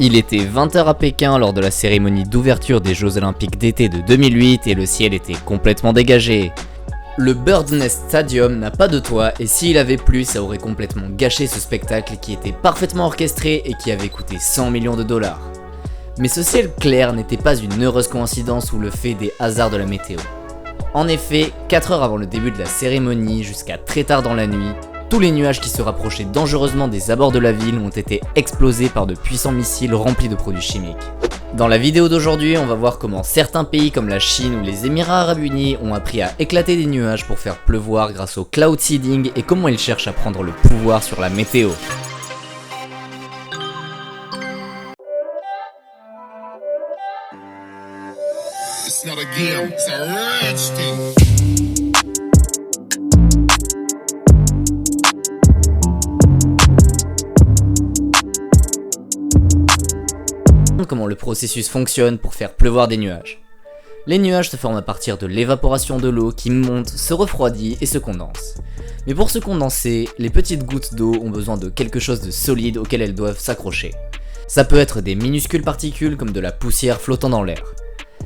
Il était 20h à Pékin lors de la cérémonie d'ouverture des Jeux Olympiques d'été de 2008 et le ciel était complètement dégagé. Le Bird's Nest Stadium n'a pas de toit et s'il avait plu, ça aurait complètement gâché ce spectacle qui était parfaitement orchestré et qui avait coûté 100 millions de dollars. Mais ce ciel clair n'était pas une heureuse coïncidence ou le fait des hasards de la météo. En effet, 4 heures avant le début de la cérémonie, jusqu'à très tard dans la nuit, tous les nuages qui se rapprochaient dangereusement des abords de la ville ont été explosés par de puissants missiles remplis de produits chimiques. Dans la vidéo d'aujourd'hui, on va voir comment certains pays comme la Chine ou les Émirats Arabes Unis ont appris à éclater des nuages pour faire pleuvoir grâce au cloud seeding et comment ils cherchent à prendre le pouvoir sur la météo. It's not a game, it's a rich thing. Comment le processus fonctionne pour faire pleuvoir des nuages. Les nuages se forment à partir de l'évaporation de l'eau qui monte, se refroidit et se condense. Mais pour se condenser, les petites gouttes d'eau ont besoin de quelque chose de solide auquel elles doivent s'accrocher. Ça peut être des minuscules particules comme de la poussière flottant dans l'air.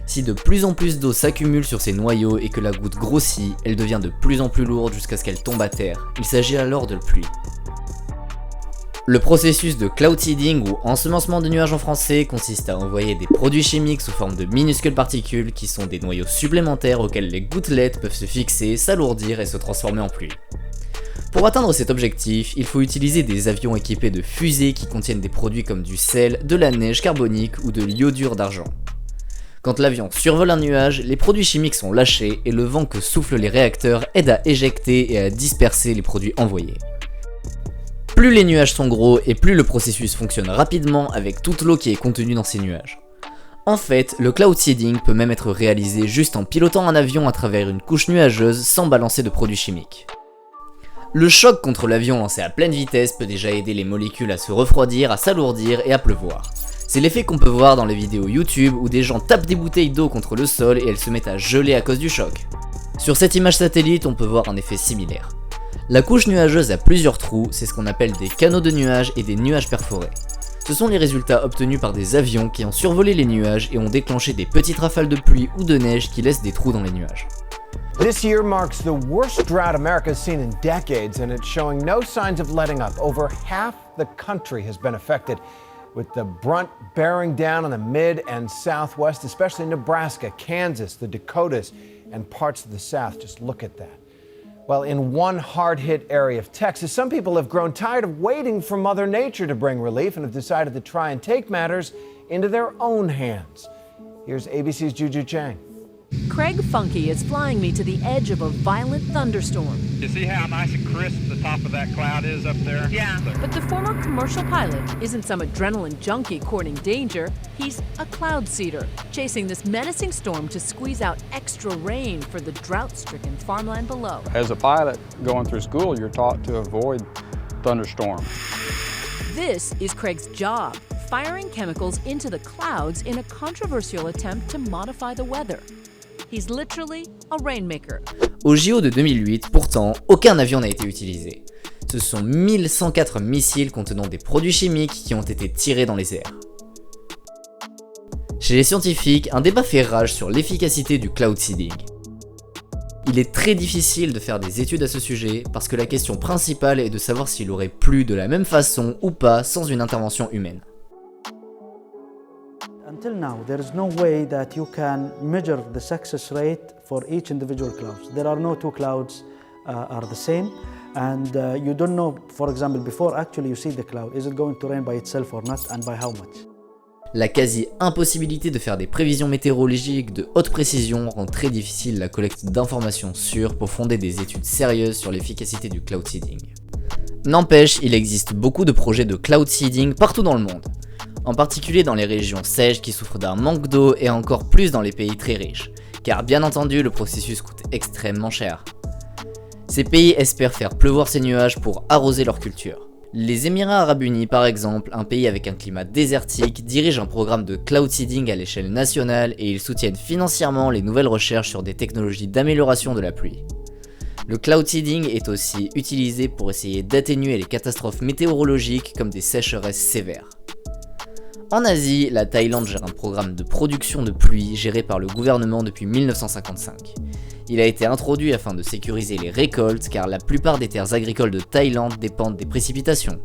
Si de plus en plus d'eau s'accumule sur ces noyaux et que la goutte grossit, elle devient de plus en plus lourde jusqu'à ce qu'elle tombe à terre. Il s'agit alors de pluie. Le processus de cloud seeding ou ensemencement de nuages en français consiste à envoyer des produits chimiques sous forme de minuscules particules qui sont des noyaux supplémentaires auxquels les gouttelettes peuvent se fixer, s'alourdir et se transformer en pluie. Pour atteindre cet objectif, il faut utiliser des avions équipés de fusées qui contiennent des produits comme du sel, de la neige carbonique ou de l'iodure d'argent. Quand l'avion survole un nuage, les produits chimiques sont lâchés et le vent que soufflent les réacteurs aide à éjecter et à disperser les produits envoyés. Plus les nuages sont gros et plus le processus fonctionne rapidement avec toute l'eau qui est contenue dans ces nuages. En fait, le cloud seeding peut même être réalisé juste en pilotant un avion à travers une couche nuageuse sans balancer de produits chimiques. Le choc contre l'avion lancé à pleine vitesse peut déjà aider les molécules à se refroidir, à s'alourdir et à pleuvoir. C'est l'effet qu'on peut voir dans les vidéos YouTube où des gens tapent des bouteilles d'eau contre le sol et elles se mettent à geler à cause du choc. Sur cette image satellite, on peut voir un effet similaire. La couche nuageuse a plusieurs trous, c'est ce qu'on appelle des canaux de nuages et des nuages perforés. Ce sont les résultats obtenus par des avions qui ont survolé les nuages et ont déclenché des petites rafales de pluie ou de neige qui laissent des trous dans les nuages. This year marks the worst drought America's seen in decades, and it's showing no signs of letting up. Over half the country has been affected, with the brunt bearing down on the mid and southwest, especially Nebraska, Kansas, the Dakotas, and parts of the south. Just look at that. Well, in one hard-hit area of Texas, some people have grown tired of waiting for Mother Nature to bring relief and have decided to try and take matters into their own hands. Here's ABC's Juju Chang. Craig Funky is flying me to the edge of a violent thunderstorm. You see how nice and crisp the top of that cloud is up there? Yeah. But the former commercial pilot isn't some adrenaline junkie courting danger. He's a cloud seeder, chasing this menacing storm to squeeze out extra rain for the drought-stricken farmland below. As a pilot going through school, you're taught to avoid thunderstorms. This is Craig's job, firing chemicals into the clouds in a controversial attempt to modify the weather. He's literally a rainmaker. Au JO de 2008, pourtant, aucun avion n'a été utilisé. Ce sont 1104 missiles contenant des produits chimiques qui ont été tirés dans les airs. Chez les scientifiques, un débat fait rage sur l'efficacité du cloud seeding. Il est très difficile de faire des études à ce sujet parce que la question principale est de savoir s'il aurait plu de la même façon ou pas sans une intervention humaine. Until now, there is no way that you can measure the success rate for each individual clouds. There are no two clouds are the same, and you don't know, for example, before actually you see the cloud, is it going to rain by itself or not, and by how much? La quasi-impossibilité de faire des prévisions météorologiques de haute précision rend très difficile la collecte d'informations sûres pour fonder des études sérieuses sur l'efficacité du cloud seeding. N'empêche, il existe beaucoup de projets de cloud seeding partout dans le monde. En particulier dans les régions sèches qui souffrent d'un manque d'eau et encore plus dans les pays très riches, car bien entendu le processus coûte extrêmement cher. Ces pays espèrent faire pleuvoir ces nuages pour arroser leur culture. Les Émirats Arabes Unis par exemple, un pays avec un climat désertique, dirigent un programme de cloud seeding à l'échelle nationale et ils soutiennent financièrement les nouvelles recherches sur des technologies d'amélioration de la pluie. Le cloud seeding est aussi utilisé pour essayer d'atténuer les catastrophes météorologiques comme des sécheresses sévères. En Asie, la Thaïlande gère un programme de production de pluie géré par le gouvernement depuis 1955. Il a été introduit afin de sécuriser les récoltes car la plupart des terres agricoles de Thaïlande dépendent des précipitations.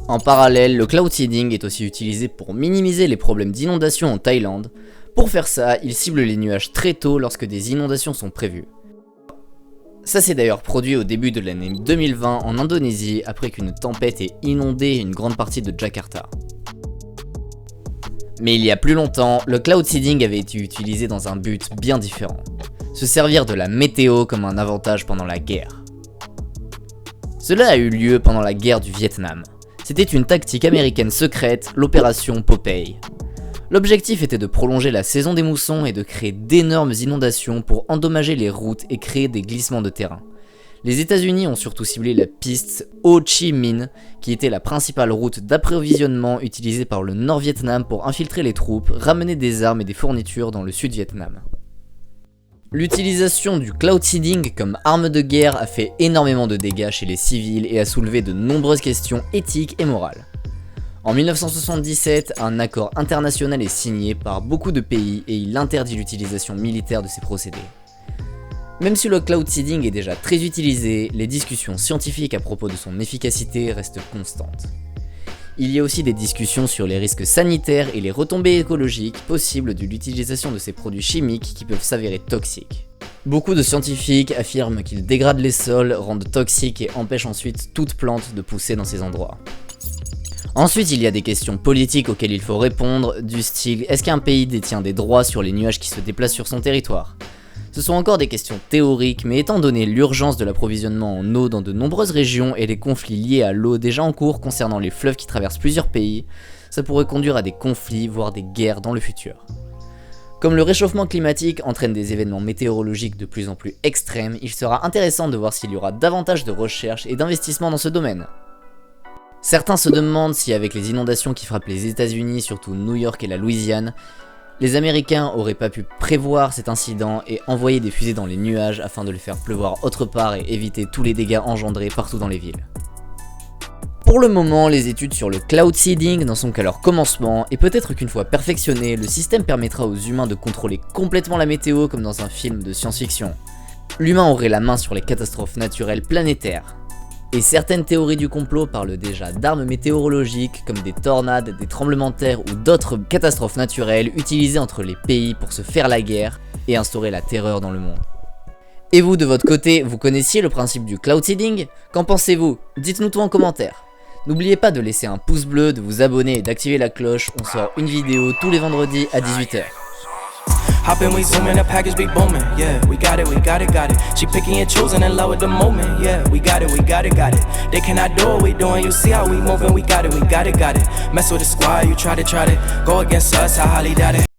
En parallèle, le cloud seeding est aussi utilisé pour minimiser les problèmes d'inondation en Thaïlande. Pour faire ça, il cible les nuages très tôt lorsque des inondations sont prévues. Ça s'est d'ailleurs produit au début de l'année 2020 en Indonésie après qu'une tempête ait inondé une grande partie de Jakarta. Mais il y a plus longtemps, le cloud seeding avait été utilisé dans un but bien différent. Se servir de la météo comme un avantage pendant la guerre. Cela a eu lieu pendant la guerre du Vietnam. C'était une tactique américaine secrète, l'opération Popeye. L'objectif était de prolonger la saison des moussons et de créer d'énormes inondations pour endommager les routes et créer des glissements de terrain. Les États-Unis ont surtout ciblé la piste Ho Chi Minh, qui était la principale route d'approvisionnement utilisée par le Nord-Vietnam pour infiltrer les troupes, ramener des armes et des fournitures dans le Sud-Vietnam. L'utilisation du cloud seeding comme arme de guerre a fait énormément de dégâts chez les civils et a soulevé de nombreuses questions éthiques et morales. En 1977, un accord international est signé par beaucoup de pays et il interdit l'utilisation militaire de ces procédés. Même si le cloud seeding est déjà très utilisé, les discussions scientifiques à propos de son efficacité restent constantes. Il y a aussi des discussions sur les risques sanitaires et les retombées écologiques possibles de l'utilisation de ces produits chimiques qui peuvent s'avérer toxiques. Beaucoup de scientifiques affirment qu'ils dégradent les sols, rendent toxiques et empêchent ensuite toute plante de pousser dans ces endroits. Ensuite, il y a des questions politiques auxquelles il faut répondre, du style est-ce qu'un pays détient des droits sur les nuages qui se déplacent sur son territoire ? Ce sont encore des questions théoriques, mais étant donné l'urgence de l'approvisionnement en eau dans de nombreuses régions et les conflits liés à l'eau déjà en cours concernant les fleuves qui traversent plusieurs pays, ça pourrait conduire à des conflits, voire des guerres dans le futur. Comme le réchauffement climatique entraîne des événements météorologiques de plus en plus extrêmes, il sera intéressant de voir s'il y aura davantage de recherche et d'investissement dans ce domaine. Certains se demandent si avec les inondations qui frappent les États-Unis, surtout New York et la Louisiane, les Américains auraient pas pu prévoir cet incident et envoyer des fusées dans les nuages afin de les faire pleuvoir autre part et éviter tous les dégâts engendrés partout dans les villes. Pour le moment, les études sur le cloud seeding n'en sont qu'à leur commencement et peut-être qu'une fois perfectionné, le système permettra aux humains de contrôler complètement la météo comme dans un film de science-fiction. L'humain aurait la main sur les catastrophes naturelles planétaires. Et certaines théories du complot parlent déjà d'armes météorologiques comme des tornades, des tremblements de terre ou d'autres catastrophes naturelles utilisées entre les pays pour se faire la guerre et instaurer la terreur dans le monde. Et vous de votre côté, vous connaissiez le principe du cloud seeding ? Qu'en pensez-vous ? Dites-nous tout en commentaire. N'oubliez pas de laisser un pouce bleu, de vous abonner et d'activer la cloche, on sort une vidéo tous les vendredis à 18h. Hop in, we zooming, the package be booming. Yeah, we got it, we got it, got it. She picking and choosing in love with the moment. Yeah, we got it, we got it, got it. They cannot do what we doing. You see how we moving? We got it, we got it, got it. Mess with the squad, you try to go against us. I highly doubt it.